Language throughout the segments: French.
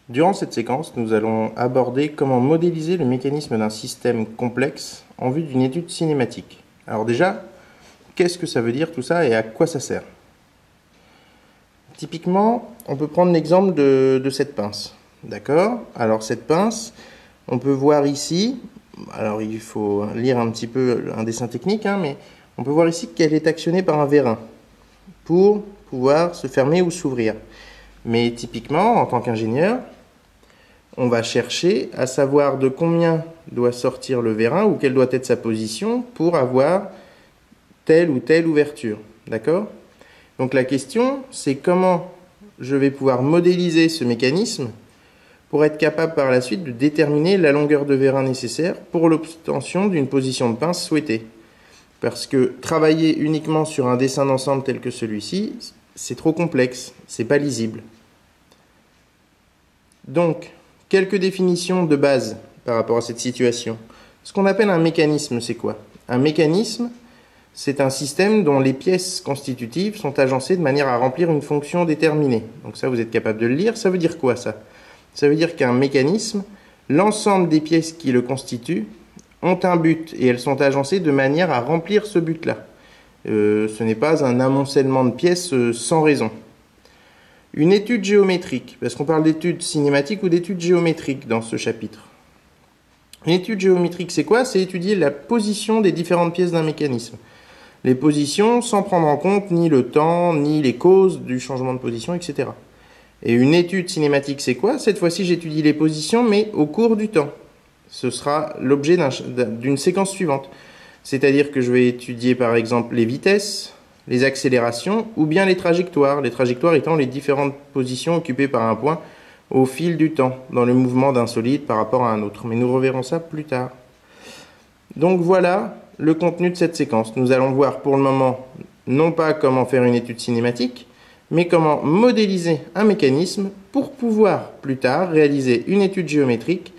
Durant cette séquence, nous allons aborder comment modéliser le mécanisme d'un système complexe en vue d'une étude cinématique. Alors déjà, qu'est-ce que ça veut dire tout ça et à quoi ça sert? Typiquement, on peut prendre l'exemple de cette pince. D'accord? Alors cette pince, on peut voir ici, alors il faut lire un petit peu un dessin technique, mais on peut voir ici qu'elle est actionnée par un vérin pour pouvoir se fermer ou s'ouvrir. Mais typiquement, en tant qu'ingénieur, on va chercher à savoir de combien doit sortir le vérin ou quelle doit être sa position pour avoir telle ou telle ouverture. D'accord? Donc la question, c'est comment je vais pouvoir modéliser ce mécanisme pour être capable par la suite de déterminer la longueur de vérin nécessaire pour l'obtention d'une position de pince souhaitée. Parce que travailler uniquement sur un dessin d'ensemble tel que celui-ci, c'est trop complexe, c'est pas lisible. Donc, quelques définitions de base par rapport à cette situation. Ce qu'on appelle un mécanisme, c'est quoi? Un mécanisme, c'est un système dont les pièces constitutives sont agencées de manière à remplir une fonction déterminée. Donc ça, vous êtes capable de le lire. Ça veut dire quoi, ça? Ça veut dire qu'un mécanisme, l'ensemble des pièces qui le constituent ont un but et elles sont agencées de manière à remplir ce but-là. Ce n'est pas un amoncellement de pièces sans raison. Une étude géométrique, parce qu'on parle d'études cinématiques ou d'études géométriques dans ce chapitre. Une étude géométrique, c'est quoi? C'est étudier la position des différentes pièces d'un mécanisme. Les positions sans prendre en compte ni le temps, ni les causes du changement de position, etc. Et une étude cinématique, c'est quoi? Cette fois-ci, j'étudie les positions, mais au cours du temps. Ce sera l'objet d'une séquence suivante. C'est-à-dire que je vais étudier, par exemple, les vitesses, les accélérations ou bien les trajectoires étant les différentes positions occupées par un point au fil du temps, dans le mouvement d'un solide par rapport à un autre. Mais nous reverrons ça plus tard. Donc voilà le contenu de cette séquence. Nous allons voir pour le moment non pas comment faire une étude cinématique, mais comment modéliser un mécanisme pour pouvoir plus tard réaliser une étude géométrique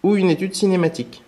ou une étude cinématique.